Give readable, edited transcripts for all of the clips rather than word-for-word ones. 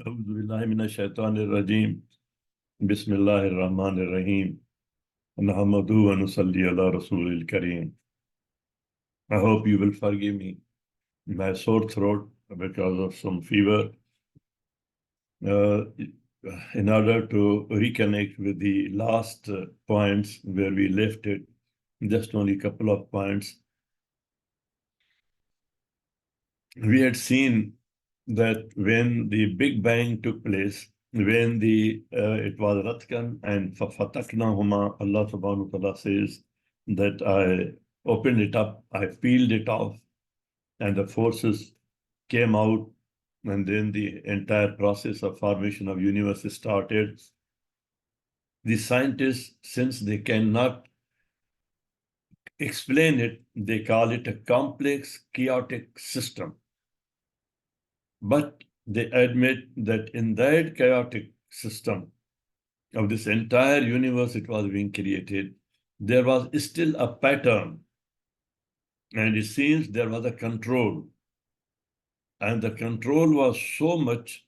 أعوذ بالله من الشيطان الرجيم بسم الله الرحمن الرحيم نحمده ونصلي على رسول الكريم. I hope you will forgive me my sore throat because of some fever. In order to reconnect with the last points where we left it, just only a couple of points. We had seen that when the Big Bang took place, when it was Ratkan and Fataknahuma, Allah subhanahu wa ta'ala says that I opened it up, I peeled it off, and the forces came out, and then the entire process of formation of universe started. The scientists, since they cannot explain it, they call it a complex chaotic system. But they admit that in that chaotic system of this entire universe, it was being created, there was still a pattern. And it seems there was a control. And the control was so much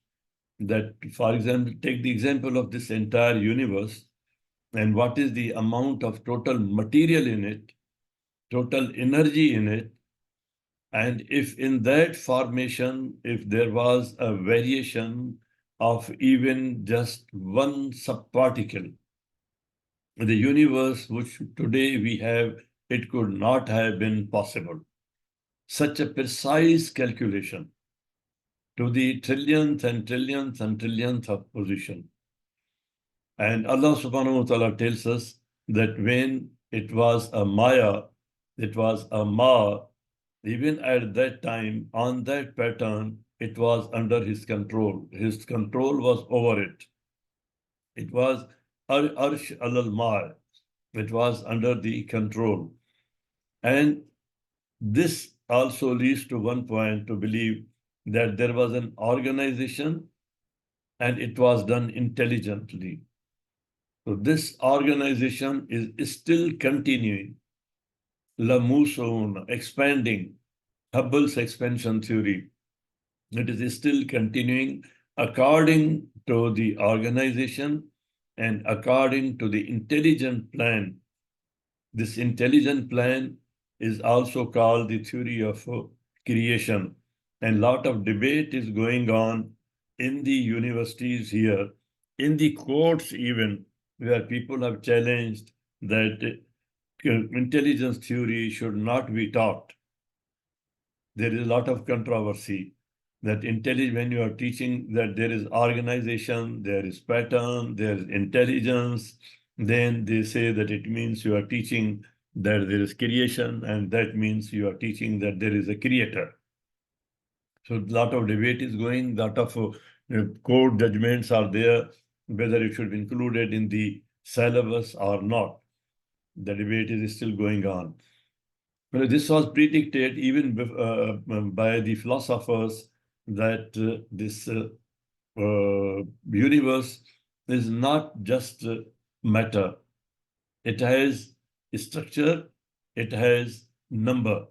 that, for example, take the example of this entire universe and what is the amount of total material in it, total energy in it. And if in that formation, if there was a variation of even just one subparticle, the universe which today we have, it could not have been possible. Such a precise calculation to the trillionth and trillionth and trillionth of position. And Allah subhanahu wa ta'ala tells us that when it was a Maya, it was a Ma, even at that time, on that pattern, it was under his control. His control was over it. It was Arsh alal Ma. It was under the control. And this also leads to one point to believe that there was an organization and it was done intelligently. So this organization is still continuing. Lamusun, expanding, Hubble's expansion theory. It is still continuing according to the organization and according to the intelligent plan. This intelligent plan is also called the theory of creation. And a lot of debate is going on in the universities in the courts even, where people have challenged that intelligence theory should not be taught. There is a lot of controversy that when you are teaching that there is organization, there is pattern, there is intelligence, then they say that it means you are teaching that there is creation, and that means you are teaching that there is a creator. So a lot of debate is going, a lot of court judgments are there, whether it should be included in the syllabus or not. The debate is still going on. Well, this was predicted even by the philosophers that this universe is not just matter. It has structure, it has number.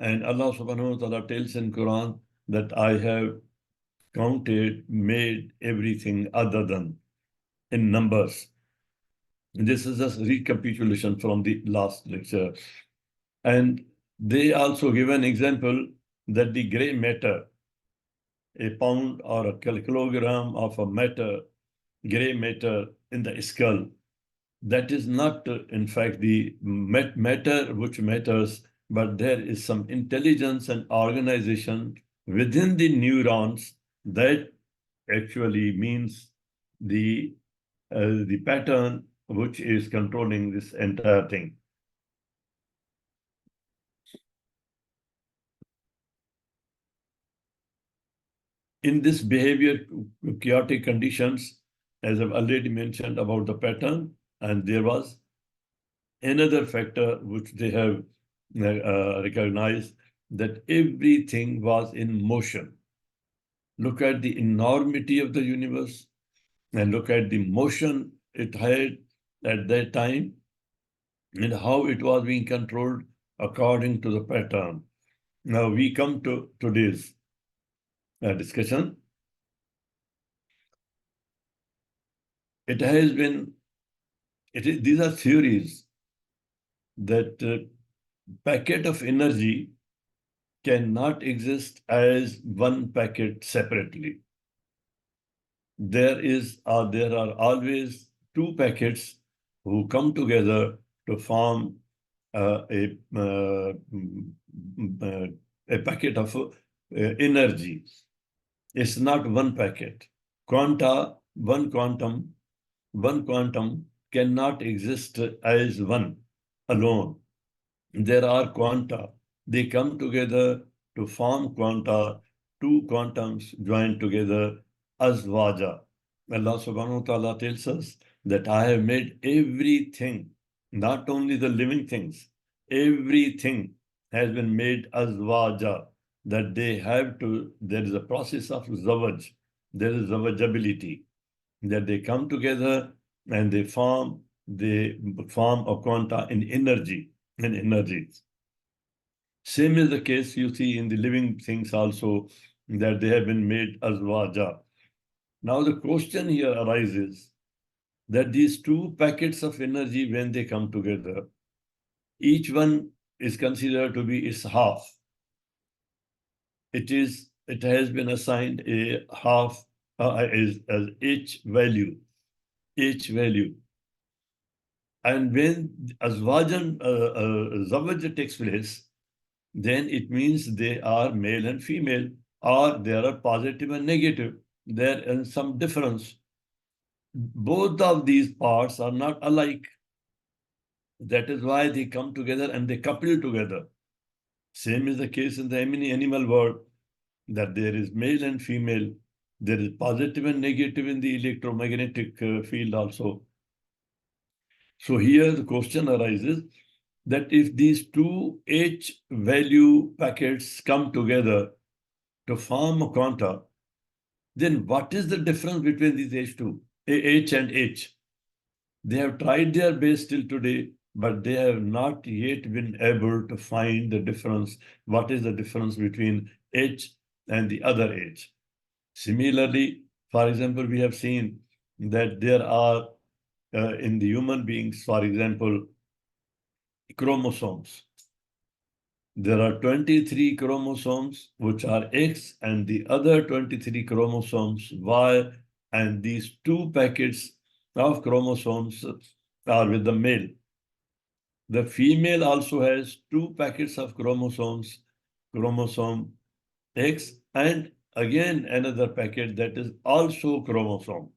And Allah subhanahu wa ta'ala tells in Quran that I have counted, made everything other than in numbers. This is just recapitulation from the last lecture. And they also give an example that the gray matter, a pound or a kilogram of a matter, gray matter in the skull, that is not, in fact, the matter which matters, but there is some intelligence and organization within the neurons that actually means the pattern which is controlling this entire thing. In this behavior, chaotic conditions, as I've already mentioned about the pattern, and there was another factor which they have recognized, that everything was in motion. Look at the enormity of the universe and look at the motion it had at that time and how it was being controlled according to the pattern. Now we come to today's discussion. it has been, these are theories that packet of energy cannot exist as one packet separately. There are always two packets who come together to form a packet of energy. It's not one packet. One quantum cannot exist as one alone. There are quanta. They come together to form quanta. Two quantums join together as vaja. Allah subhanahu wa ta'ala tells us that I have made everything, not only the living things, everything has been made as vaja, that there is a process of zawaj, there is zawajability, that they come together and they form a quanta in energy. Same is the case you see in the living things also, that they have been made as vaja. Now the question here arises that these two packets of energy, when they come together, each one is considered to be its half. It has been assigned a half as each value. And when Zawaj takes place, then it means they are male and female, or there are positive and negative. There is some difference. Both of these parts are not alike. That is why they come together and they couple together. Same is the case in the animal world, that there is male and female. There is positive and negative in the electromagnetic field also. So here the question arises that if these two H value packets come together to form a quanta, then what is the difference between these H2, H and H? They have tried their best till today, but they have not yet been able to find the difference. What is the difference between H and the other H? Similarly, for example, we have seen that there are in the human beings, for example, chromosomes. There are 23 chromosomes which are X and the other 23 chromosomes Y, and these two packets of chromosomes are with the male. The female also has two packets of chromosomes, chromosome X, and again another packet that is also chromosome.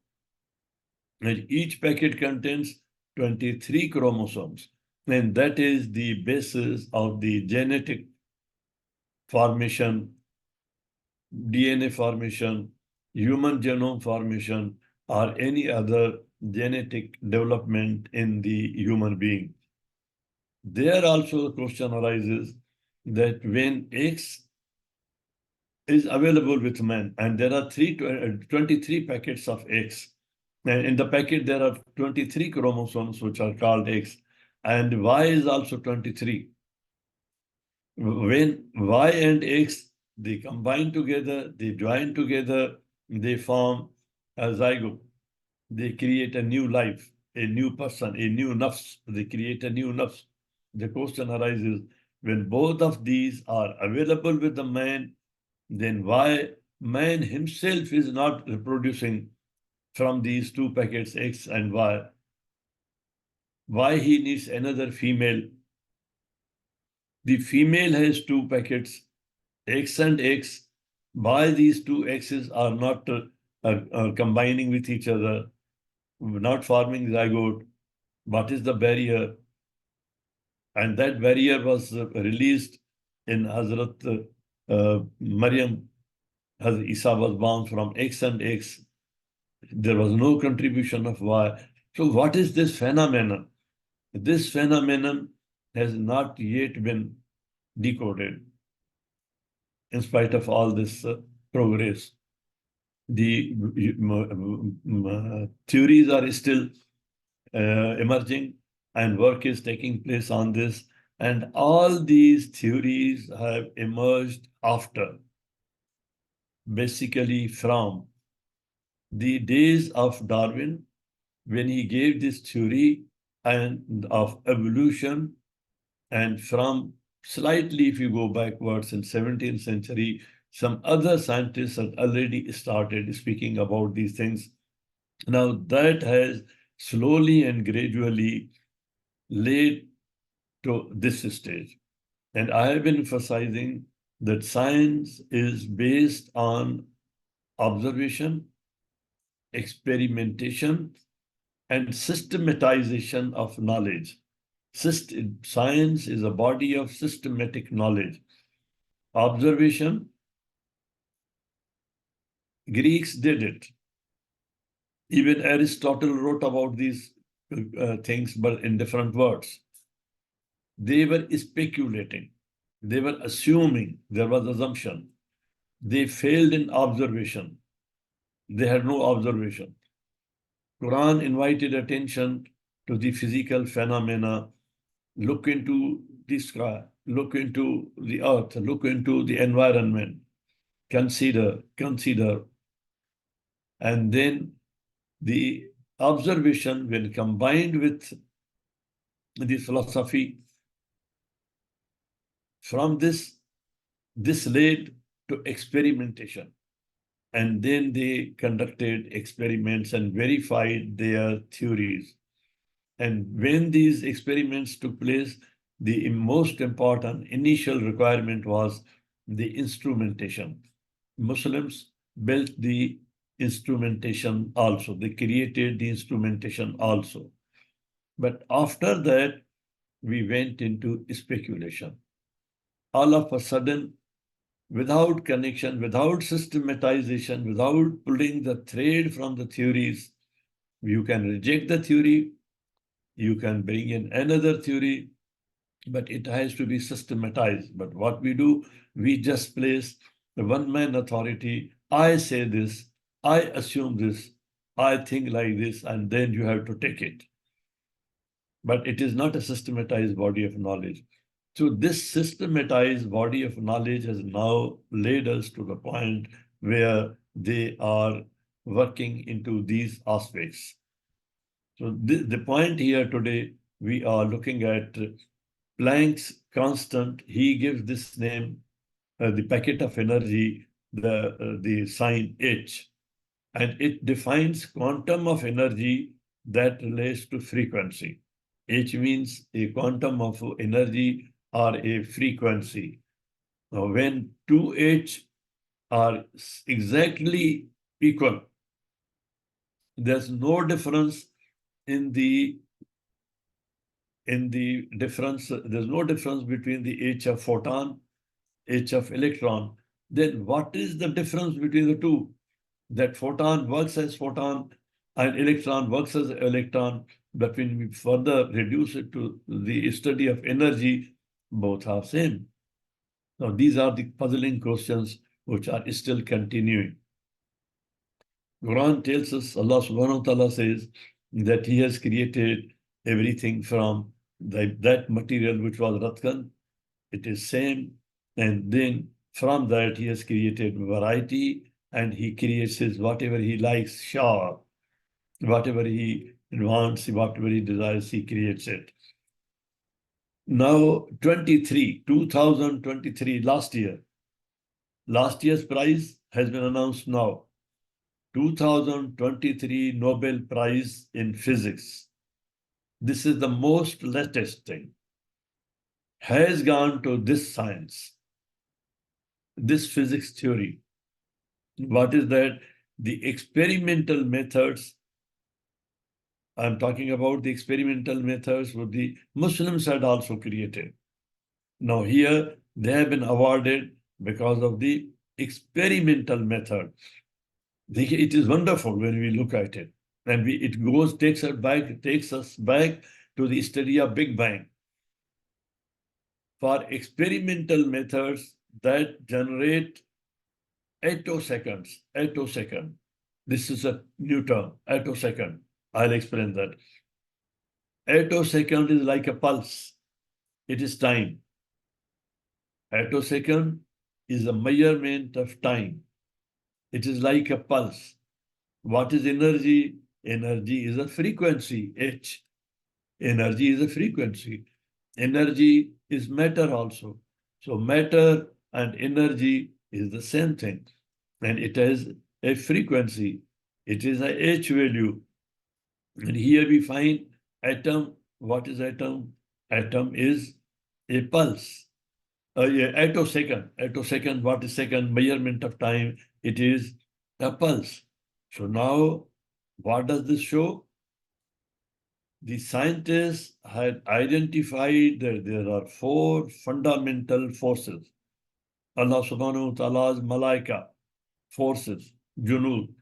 And each packet contains 23 chromosomes. And that is the basis of the genetic formation, DNA formation, human genome formation, or any other genetic development in the human being. There also the question arises that when X is available with men, and there are 23 packets of X, and in the packet there are 23 chromosomes which are called X, and Y is also 23. When Y and X, they combine together, they join together, they form a zygote. They create a new life, a new person, a new nafs. They create a new nafs. The question arises, when both of these are available with the man, then why man himself is not reproducing from these two packets X and Y? Why he needs another female? The female has two packets, X and X. Why these two X's are not combining with each other, not forming zygote? What is the barrier? And that barrier was released in Hazrat Maryam. Hazrat Isa was born from X and X. There was no contribution of Y. So what is this phenomenon? This phenomenon has not yet been decoded in spite of all this progress. The theories are still emerging, and work is taking place on this. And all these theories have emerged after, basically from the days of Darwin when he gave this theory and of evolution, and from slightly, if you go backwards in 17th century, some other scientists had already started speaking about these things. Now that has slowly and gradually led to this stage. And I have been emphasizing that science is based on observation, experimentation, and systematization of knowledge. Science is a body of systematic knowledge. Observation, Greeks did it. Even Aristotle wrote about these things, but in different words. They were speculating. They were assuming. There was assumption. They failed in observation. They had no observation. Quran invited attention to the physical phenomena. Look into the sky, look into the earth, look into the environment, consider. And then the observation, when combined with the philosophy, from this led to experimentation. And then they conducted experiments and verified their theories. And when these experiments took place, the most important initial requirement was the instrumentation. Muslims built the instrumentation also. They created the instrumentation also. But after that, we went into speculation. All of a sudden, without connection, without systematization, without pulling the thread from the theories, you can reject the theory, you can bring in another theory, but it has to be systematized. But what we do, we just place the one-man authority. I say this, I assume this, I think like this, and then you have to take it. But it is not a systematized body of knowledge. So this systematized body of knowledge has now led us to the point where they are working into these aspects. So the point here today, we are looking at Planck's constant. He gives this name, the packet of energy, the sign H, and it defines quantum of energy that relates to frequency. H means a quantum of energy or a frequency. Now, when two H are exactly equal, there's no difference in the difference. There's no difference between the H of photon, H of electron. Then what is the difference between the two? That photon works as photon and electron works as electron. But when we further reduce it to the study of energy, both are same. Now, these are the puzzling questions which are still continuing. Quran tells us, Allah subhanahu wa ta'ala says that He has created everything from that material which was Ratkan. It is same. And then from that, He has created variety, and He creates his whatever He likes, Shah. Whatever He wants, whatever He desires, He creates it. Now, 2023, last year's prize has been announced now. 2023 Nobel Prize in Physics. This is the most latest thing. Has gone to this science, this physics theory. What is that? The experimental methods. I'm talking about the experimental methods which the Muslims had also created. Now here they have been awarded because of the experimental method. It is wonderful when we look at it. And it takes us back to the study of Big Bang. For experimental methods that generate attosecond. This is a new term, attosecond. I'll explain that. Attosecond is like a pulse. It is time. Attosecond is a measurement of time. It is like a pulse. What is energy? Energy is a frequency, H. Energy is a frequency. Energy is matter also. So matter and energy is the same thing. And it has a frequency. It is a H value. And here we find atom. What is atom? Atom is a pulse. Yeah, attosecond. Attosecond, what is second? Measurement of time. It is a pulse. So now, what does this show? The scientists had identified that there are four fundamental forces. Allah subhanahu wa ta'ala's malaika forces, junud.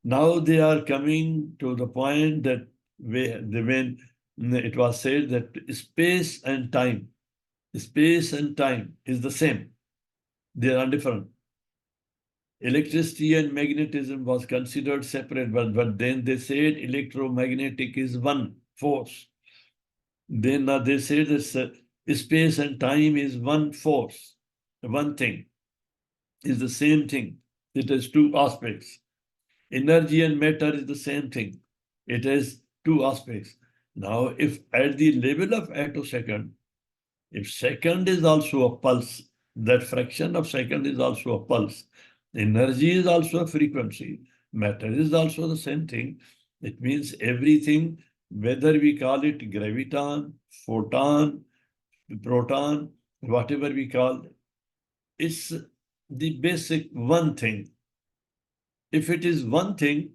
Now they are coming to the point that when it was said that space and time is the same. They are different. Electricity and magnetism was considered separate, but then they said electromagnetic is one force. Then they say that space and time is one force, one thing, is the same thing. It has two aspects. Energy and matter is the same thing. It has two aspects. Now, if at the level of attosecond, if second is also a pulse, that fraction of second is also a pulse. Energy is also a frequency. Matter is also the same thing. It means everything, whether we call it graviton, photon, proton, whatever we call, it's the basic one thing. If it is one thing,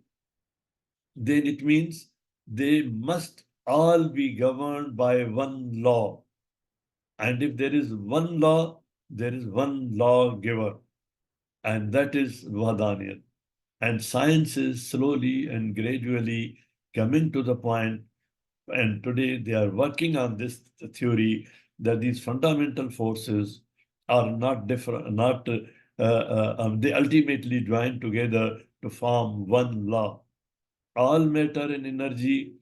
then it means they must all be governed by one law. And if there is one law, there is one lawgiver, and that is Vahdaniyat. And science is slowly and gradually coming to the point, and today they are working on this theory that these fundamental forces are not different, they ultimately join together to form one law. All matter and energy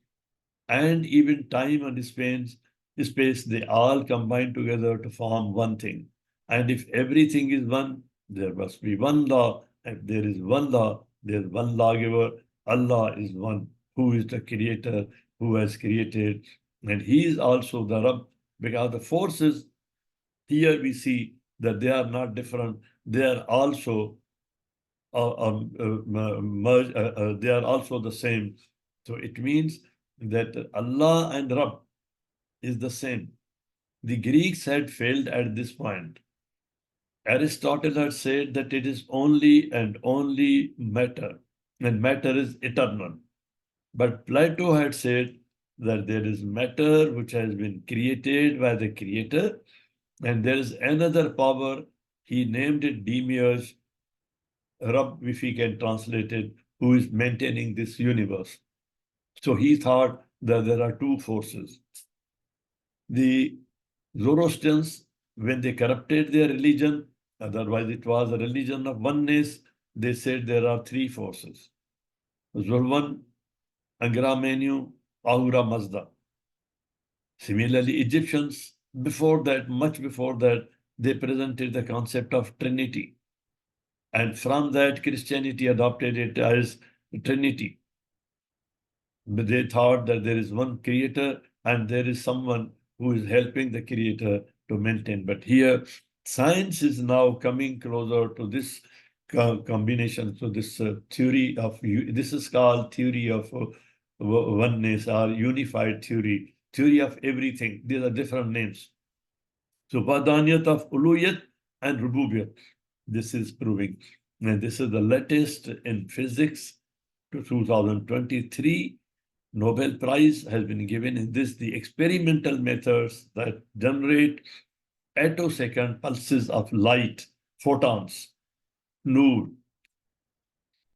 and even time and space, they all combine together to form one thing. And if everything is one, there must be one law. If there is one law, there is one lawgiver. Allah is one, who is the creator, who has created. And he is also the Rabb, because the forces, here we see that they are not different. They are also they are also the same. So it means that Allah and Rabb is the same. The Greeks had failed at this point. Aristotle had said that it is only and only matter, and matter is eternal. But Plato had said that there is matter which has been created by the creator, and there is another power. He named it Demiurge, Rabb, if we can translate it, who is maintaining this universe. So he thought that there are two forces. The Zoroastrians, when they corrupted their religion, otherwise it was a religion of oneness, they said there are three forces. Zulwan, Angra Mainyu, Ahura Mazda. Similarly, Egyptians, before that, much before that, they presented the concept of Trinity. And from that, Christianity adopted it as Trinity. But they thought that there is one creator and there is someone who is helping the creator to maintain. But here, science is now coming closer to this combination. So this theory of, this is called theory of oneness or unified theory, theory of everything. These are different names. So Vadaniyat of Uluyat and Rububiyat. This is proving. And this is the latest in physics to 2023. Nobel Prize has been given in this, the experimental methods that generate attosecond pulses of light, photons, Noor,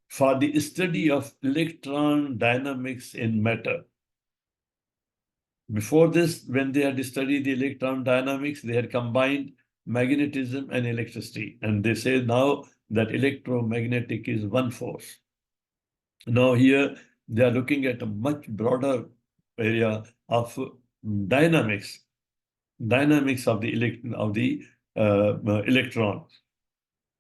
for the study of electron dynamics in matter. Before this, when they had studied the electron dynamics, they had combined magnetism and electricity. And they say now that electromagnetic is one force. Now here, they are looking at a much broader area of dynamics of the electron.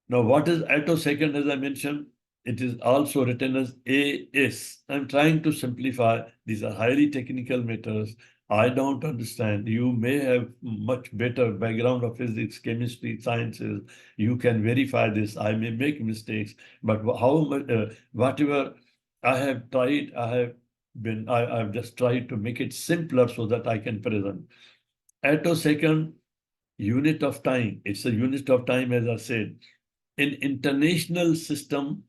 Now, what is attosecond, as I mentioned? It is also written as AS. I'm trying to simplify. These are highly technical matters. I don't understand. You may have much better background of physics, chemistry, sciences. You can verify this. I may make mistakes, but how much, whatever I have tried, I've just tried to make it simpler so that I can present. Attosecond, unit of time. It's a unit of time, as I said. In international system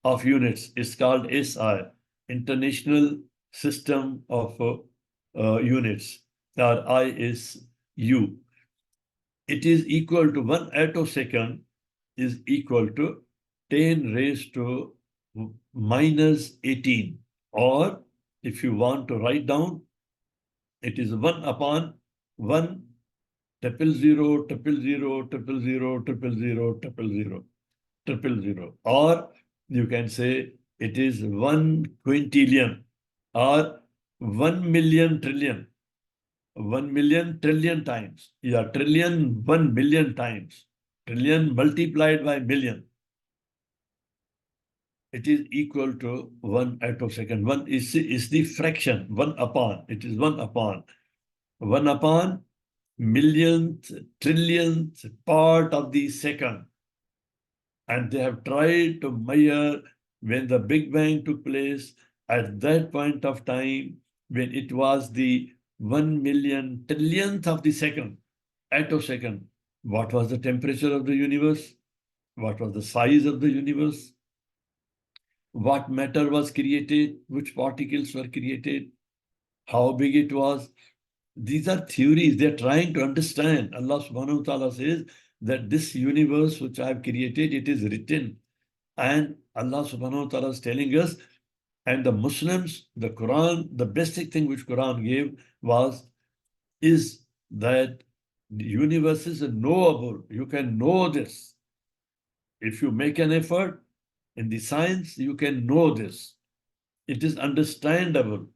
of units is called SI, International System of Units, or ISU. It is equal to 1 attosecond is equal to 10 raised to minus 18. Or if you want to write down, it is 1 upon 1 triple zero, triple zero, triple zero, triple zero, triple zero. Triple zero, or you can say it is 1 quintillion or 1 million trillion, 1 million trillion times. Yeah, trillion 1 million times. Trillion multiplied by million. It is equal to 1 attosecond. One is the fraction, 1 upon. It is 1 upon. 1 upon millionth, trillionth part of the second. And they have tried to measure when the Big Bang took place at that point of time when it was the 1 million trillionth of the second, attosecond. What was the temperature of the universe? What was the size of the universe? What matter was created? Which particles were created? How big it was? These are theories. They're trying to understand. Allah subhanahu wa ta'ala says that this universe which I have created, it is written. And Allah subhanahu wa ta'ala is telling us, and the Muslims, the Quran, the basic thing which Quran gave is that the universe is knowable. You can know this. If you make an effort in the science, you can know this. It is understandable.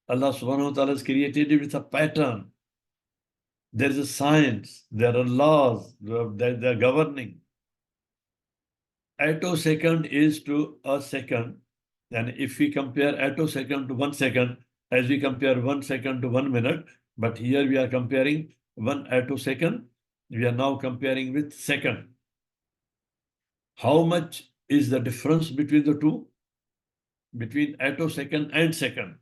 Allah subhanahu wa ta'ala has created it with a pattern. There is a science, there are laws, they're governing. Attosecond is to a second. And if we compare attosecond to 1 second, as we compare 1 second to 1 minute, but here we are comparing 1 attosecond, we are now comparing with second. How much is the difference between the two? Between attosecond and second.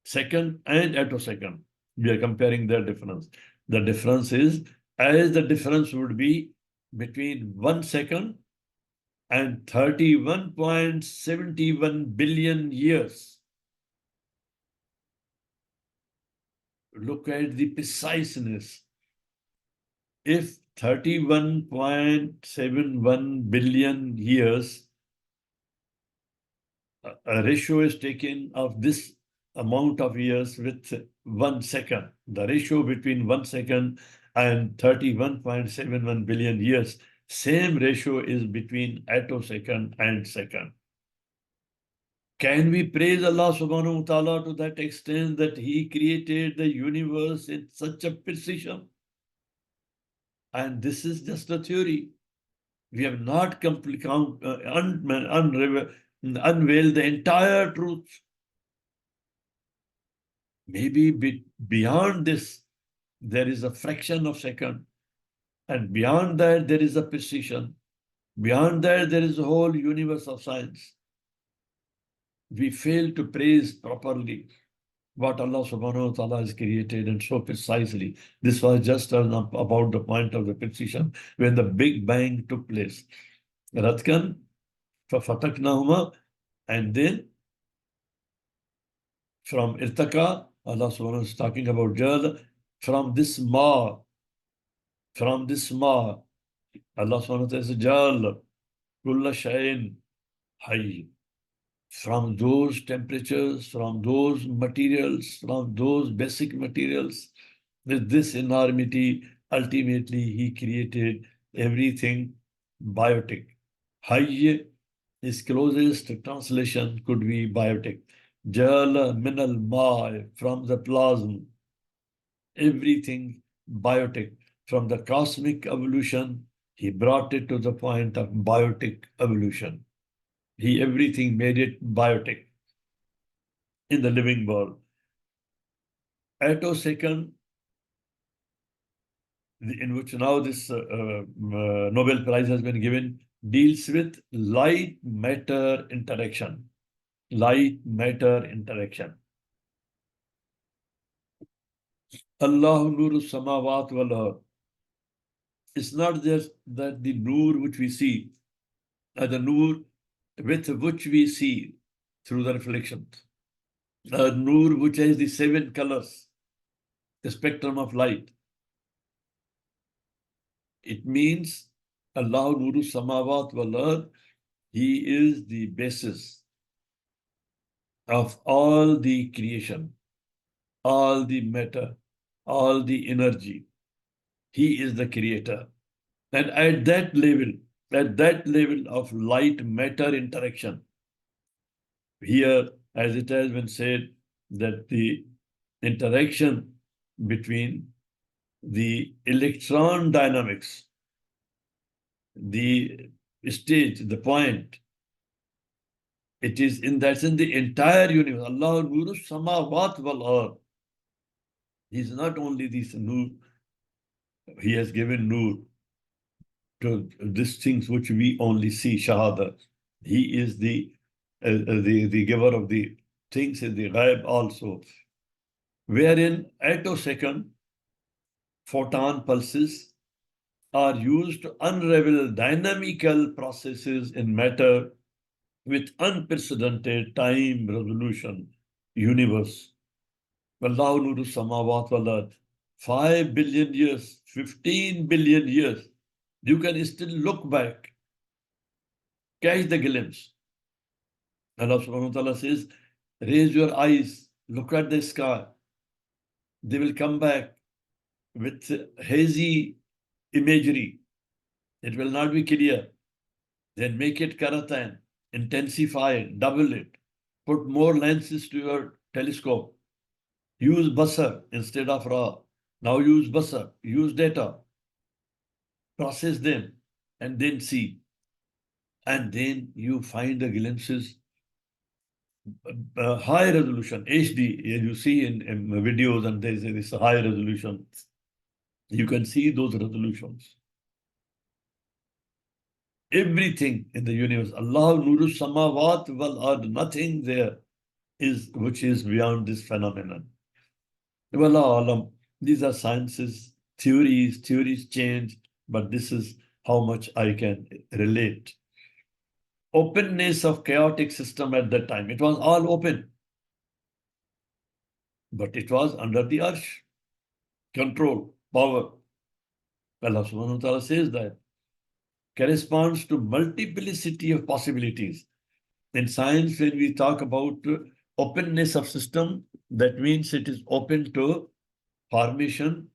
Second and attosecond. We are comparing their difference. The difference is, as the difference would be between 1 second and 31.71 billion years. Look at the preciseness. If 31.71 billion years, a ratio is taken of this amount of years with 1 second. The ratio between 1 second and 31.71 billion years, same ratio is between attosecond and second. Can we praise Allah subhanahu wa ta'ala to that extent that He created the universe in such a precision? And this is just a theory. We have not unveiled the entire truth. Maybe beyond this, there is a fraction of second. And beyond that, there is a precision. Beyond that, there is a whole universe of science. We fail to praise properly what Allah subhanahu wa ta'ala has created and so precisely. This was just about the point of the precision when the Big Bang took place. Ratkan, fataknahuma, and then from irtaka, Allah subhanahu wa ta'ala is talking about jal, from this ma, Allah subhanahu wa ta'ala says jal, kulla shayin hayy. From those temperatures, from those materials, from those basic materials, with this enormity, ultimately he created everything biotic. Hayy, his closest translation could be biotic. Jala minal ma, from the plasma, everything biotic. From the cosmic evolution, he brought it to the point of biotic evolution. He everything made it biotic in the living world. Attosecond, in which now this Nobel Prize has been given, deals with light matter interaction. Light matter interaction. Allahu Nuru Samawat wal Ard. It's not just that the Noor which we see, the Noor with which we see through the reflections. Noor which has the 7 colors, the spectrum of light. It means Allah Nuru Samawat wal Ard, He is the basis of all the creation, all the matter, all the energy. He is the creator. And at that level of light matter interaction, here, as it has been said, that the interaction between the electron dynamics, the stage, the point, it is in that sense the entire universe. Allah Nuru Samawat wal Ard. He is not only this Nur, He has given Nur to these things which we only see, Shahada. He is the giver of the things in the ghaib also. Wherein attosecond photon pulses are used to unravel dynamical processes in matter with unprecedented time resolution universe. Wallahu nuru samawat wal ard. 5 billion years, 15 billion years, you can still look back, catch the glimpse. Allah subhanahu wa ta'ala says, raise your eyes, look at the sky. They will come back with hazy imagery. It will not be clear. Then make it karatan, intensify it, double it, put more lenses to your telescope. Use basar instead of raw. Now use basar, use data, process them, and then see. And then you find the glimpses, high resolution, HD, as you see in videos, and there is this high resolution. You can see those resolutions. Everything in the universe, Allah Nuru Samawat wal Ard, nothing there is which is beyond this phenomenon. Wallahu alam, these are sciences, theories change, but this is how much I can relate. Openness of chaotic system at that time. It was all open. But it was under the arsh. Control, power. Allah subhanahu wa ta'ala says that corresponds to multiplicity of possibilities. In science, when we talk about openness of system, that means it is open to formation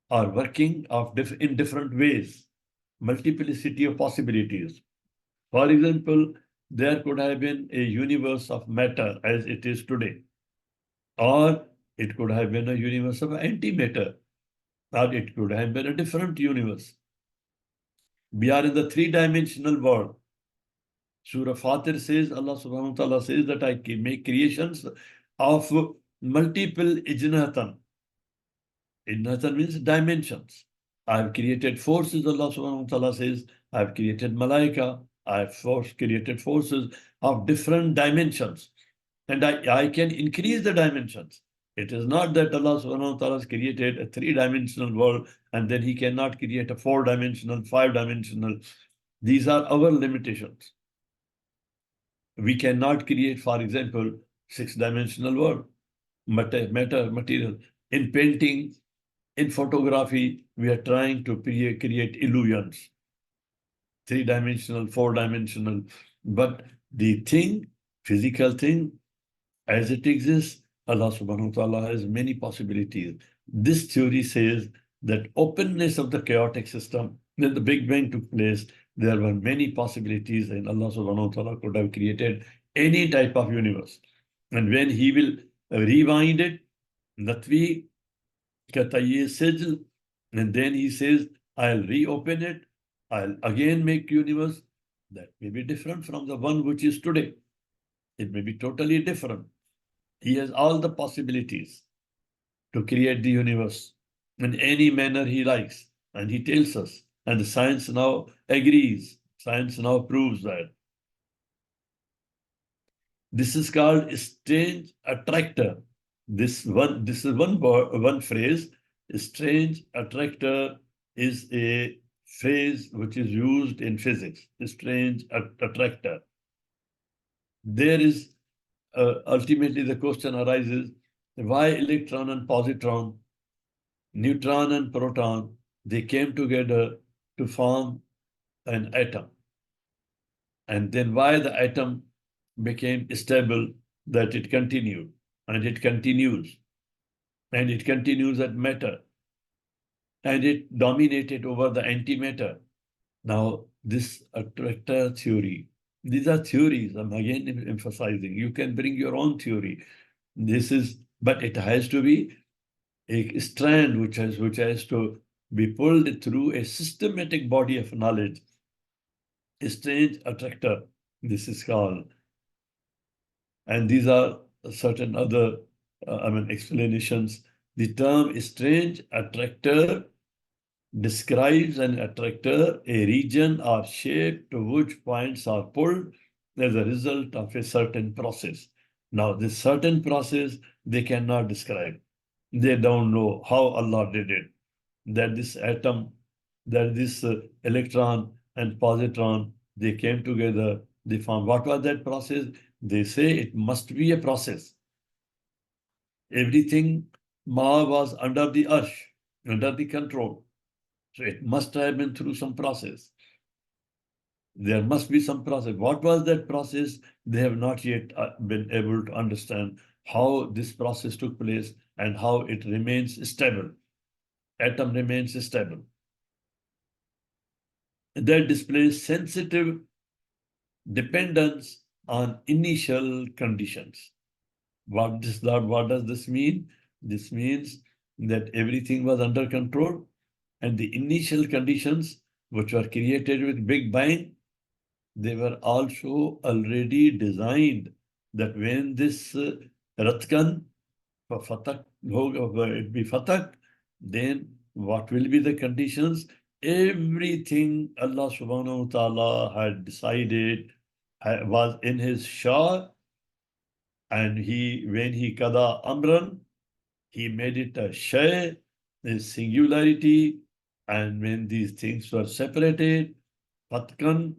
or working of in different ways. Multiplicity of possibilities. For example, there could have been a universe of matter as it is today, or it could have been a universe of antimatter, or it could have been a different universe. We are in the 3-dimensional world. Surah Fatir says, Allah subhanahu wa ta'ala says that I make creations of multiple ijnatan. Ijnatan means dimensions. I have created forces, Allah subhanahu wa ta'ala says. I have created malaika. I have created forces of different dimensions. And I can increase the dimensions. It is not that Allah subhanahu wa ta'ala has created a 3-dimensional world and then He cannot create a 4-dimensional, 5-dimensional. These are our limitations. We cannot create, for example, 6-dimensional world, matter, material. In painting, in photography, we are trying to create illusions. 3-dimensional, 4-dimensional. But the thing, physical thing, as it exists, Allah subhanahu wa ta'ala has many possibilities. This theory says that openness of the chaotic system, when the Big Bang took place, there were many possibilities, and Allah subhanahu wa ta'ala could have created any type of universe. And when He will rewind it, Natvi kataye sijl, and then He says, I'll reopen it, I'll again make universe. That may be different from the one which is today. It may be totally different. He has all the possibilities to create the universe in any manner he likes. And he tells us, and the science now agrees, science now proves that. This is called strange attractor. This is one phrase. Strange attractor is a phrase which is used in physics. Strange attractor. There is ultimately the question arises: why electron and positron, neutron and proton, they came together to form an atom? And then why the atom became stable, that it continued, and it continues, and it continues at matter, and it dominated over the antimatter. Now, this attractor theory, these are theories, I'm again emphasizing. You can bring your own theory. But it has to be a strand which has to be pulled through a systematic body of knowledge. A strange attractor, this is called. And these are certain other explanations. The term strange attractor describes an attractor, a region or shape to which points are pulled as a result of a certain process. Now, this certain process they cannot describe. They don't know how Allah did it. That this atom, that this electron and positron, they came together, they found what was that process? They say it must be a process. Everything Ma was under the arsh, under the control. So it must have been through some process. There must be some process. What was that process? They have not yet been able to understand how this process took place and how it remains stable. Atom remains stable. That displays sensitive dependence on initial conditions. What does this mean? This means that everything was under control, and the initial conditions which were created with Big Bang, they were also already designed that when this Ratkan, Fatak, it be Fatak, then what will be the conditions? Everything Allah subhanahu wa ta'ala had decided was in his Shah, and when he kada amran, he made it a shay, a singularity, and when these things were separated, fatkan,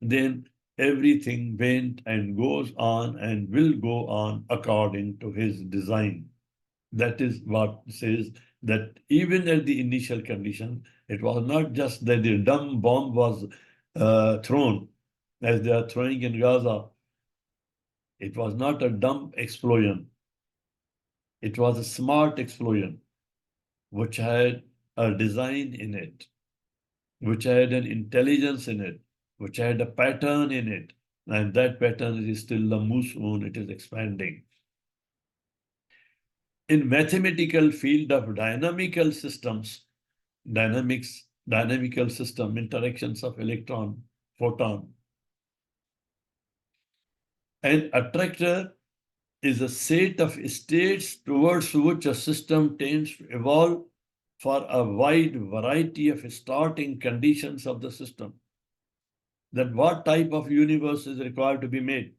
then everything went and goes on and will go on according to his design. That is what says that even at the initial condition, it was not just that the dumb bomb was thrown, as they are throwing in Gaza. It was not a dumb explosion. It was a smart explosion, which had a design in it, which had an intelligence in it, which had a pattern in it. And that pattern is still the moon, it is expanding. In mathematical field of dynamical systems, dynamical system, interactions of electron, photon, an attractor is a set of states towards which a system tends to evolve for a wide variety of starting conditions of the system. Then what type of universe is required to be made?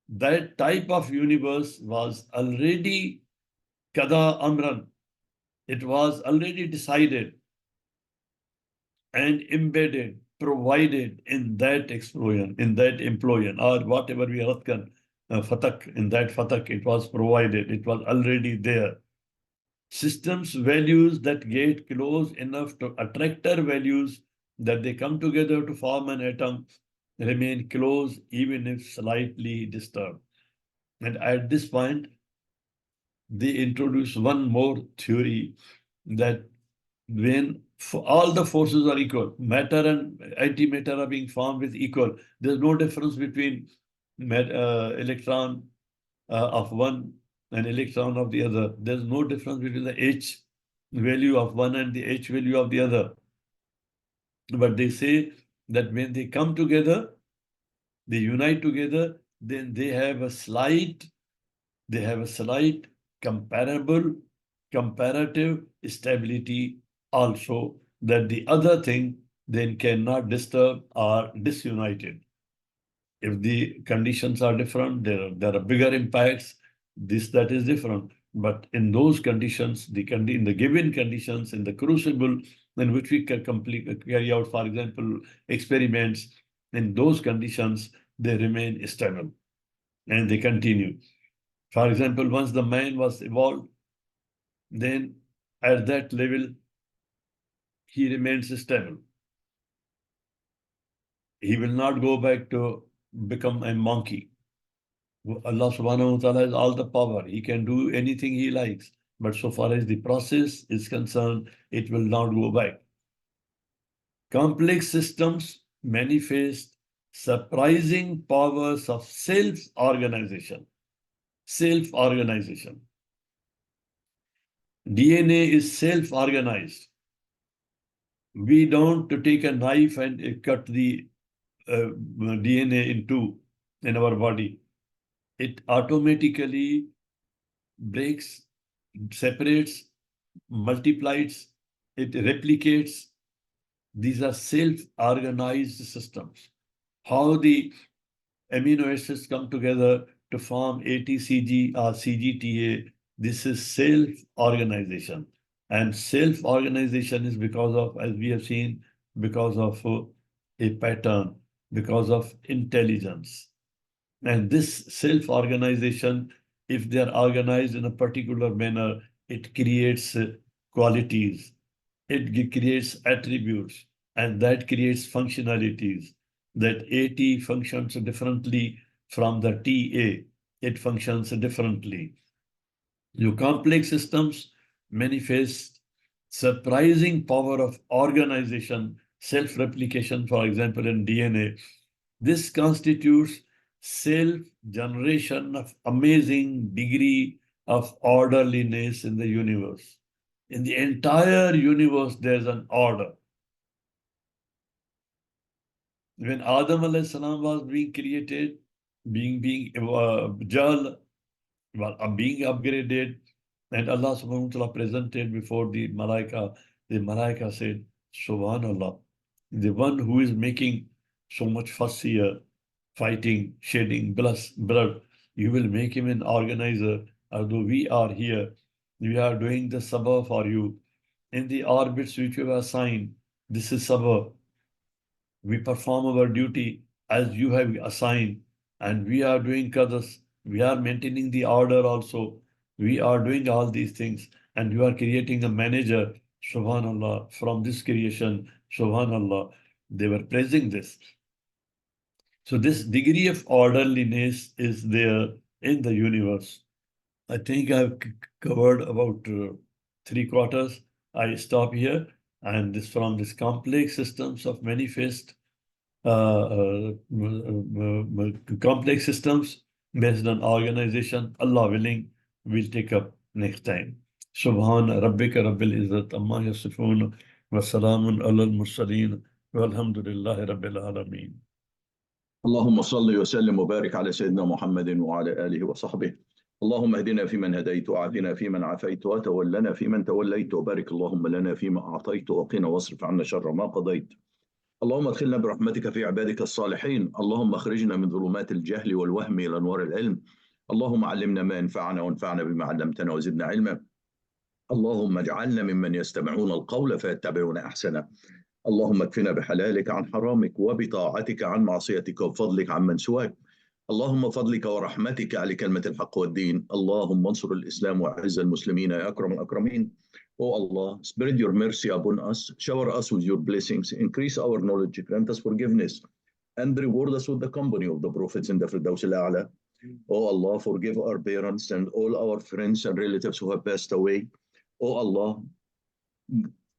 That type of universe was already kada amran. It was already decided and embedded, provided in that explosion, in that employment, or whatever we are fatak, in that fatak, it was provided, it was already there. Systems values that get close enough to attractor values that they come together to form an atom remain close even if slightly disturbed. And at this point, they introduce one more theory that when all the forces are equal, matter and antimatter are being formed with equal, there's no difference between electron of one and electron of the other. There's no difference between the H value of one and the H value of the other. But they say that when they come together, they unite together, then they have a slight comparative stability also, that the other thing then cannot disturb or disunited. If the conditions are different, there are bigger impacts. That is different. But in those conditions, in the given conditions, in the crucible in which we can carry out, for example, experiments, in those conditions, they remain stable and they continue. For example, once the man was evolved, then at that level, he remains stable. He will not go back to become a monkey. Allah subhanahu wa ta'ala has all the power. He can do anything he likes. But so far as the process is concerned, it will not go back. Complex systems manifest surprising powers of self-organization. Self-organization. DNA is self-organized. We don't take a knife and cut the DNA in two in our body. It automatically breaks, separates, multiplies, it replicates. These are self-organized systems. How the amino acids come together to form ATCG or CGTA, this is self-organization. And self-organization is because of, as we have seen, because of a pattern, because of intelligence. And this self-organization, if they are organized in a particular manner, it creates qualities, it creates attributes, and that creates functionalities. That AT functions differently from the TA. It functions differently. Your complex systems manifest surprising power of organization, self-replication, for example, in DNA. This constitutes self-generation of amazing degree of orderliness in the universe. In the entire universe, there's an order. When Adam alayhi salam was being created, being Jal, being upgraded, and Allah subhanahu wa ta'ala presented before the Malaika said, Subhanallah, the one who is making so much fuss here, fighting, shedding blood, you will make him an organizer. Although we are here, we are doing the sabah for you. In the orbits which you have assigned, this is sabah. We perform our duty as you have assigned, and we are doing qadrs. We are maintaining the order also. We are doing all these things, and you are creating a manager, subhanallah, from this creation, subhanallah. They were praising this. So this degree of orderliness is there in the universe. I think I've covered about 3/4. I stop here, and this from this complex systems of manifest complex systems based on organization. Allah willing, we'll take up next time. Subhan Rabbika Rabbil Izzat Amma Yasifun wa Salamun Alal Mursaleen walhamdulillahi Rabbil Alameen. اللهم صل وسلم وبارك على سيدنا محمد وعلى آله وصحبه. اللهم اهدنا فيمن هديت وعافنا فيمن عافيت وتولنا فيمن توليت وبارك اللهم لنا فيما أعطيت وقنا واصرف عنا شر ما قضيت. اللهم ادخلنا برحمتك في عبادك الصالحين. اللهم اخرجنا من ظلمات الجهل والوهم إلى أنوار العلم. اللهم علمنا ما ينفعنا وانفعنا بما علمتنا وزدنا علما. اللهم اجعلنا ممن يستمعون القول فيتبعون أحسنه. اللهم اكفنا بحلالك عن حرامك وبطاعتك عن معصيتك وبفضلك عن من سواك. اللهم فضلك ورحمتك على كلمة الحق والدين. اللهم انصر الإسلام وأعز المسلمين يا أكرم الأكرمين. Oh Allah, spread your mercy upon us, shower us with your blessings, increase our knowledge, grant us forgiveness, and reward us with the company of the prophets in the Firdaus al-A'la. Oh Allah, forgive our parents and all our friends and relatives who have passed away. Oh Allah,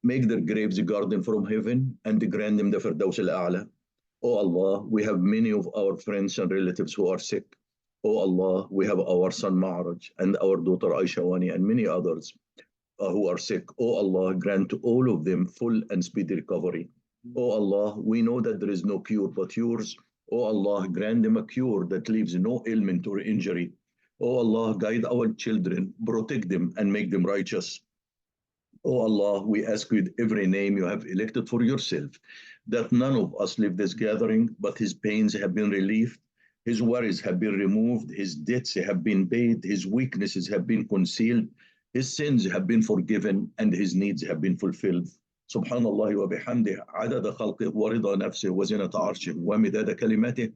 make their graves a garden from heaven and grant them the Firdaus al-A'la. Oh Allah, we have many of our friends and relatives who are sick. Oh Allah, we have our son Ma'raj and our daughter Aishawani and many others who are sick. Oh Allah, grant to all of them full and speedy recovery. Oh Allah, we know that there is no cure but yours. Oh Allah, grant them a cure that leaves no ailment or injury. Oh Allah, guide our children, protect them, and make them righteous. Oh Allah, we ask with every name you have elected for yourself that none of us leave this gathering, but his pains have been relieved, his worries have been removed, his debts have been paid, his weaknesses have been concealed, his sins have been forgiven, and his needs have been fulfilled. سبحان الله وبحمده عدد خلقه ورضا نفسه وزنة عرشه ومداد كلماته.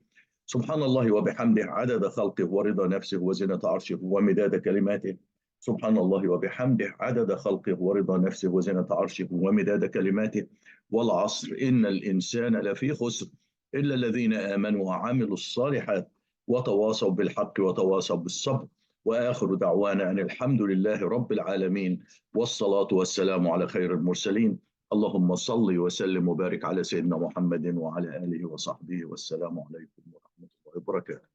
سبحان الله وبحمده عدد خلقه ورضا نفسه وزنة عرشه ومداد كلماته. سبحان الله وبحمده عدد خلقه ورضا نفسه وزنة عرشه ومداد كلماته. والعصر إن الإنسان لفي خسر إلا الذين آمنوا وعملوا الصالحات وتواصوا بالحق وتواصوا بالصبر. وآخر دعوانا أن الحمد لله رب العالمين والصلاة والسلام على خير المرسلين. اللهم صل وسلم وبارك على سيدنا محمد وعلى آله وصحبه والسلام عليكم ورحمة الله وبركاته.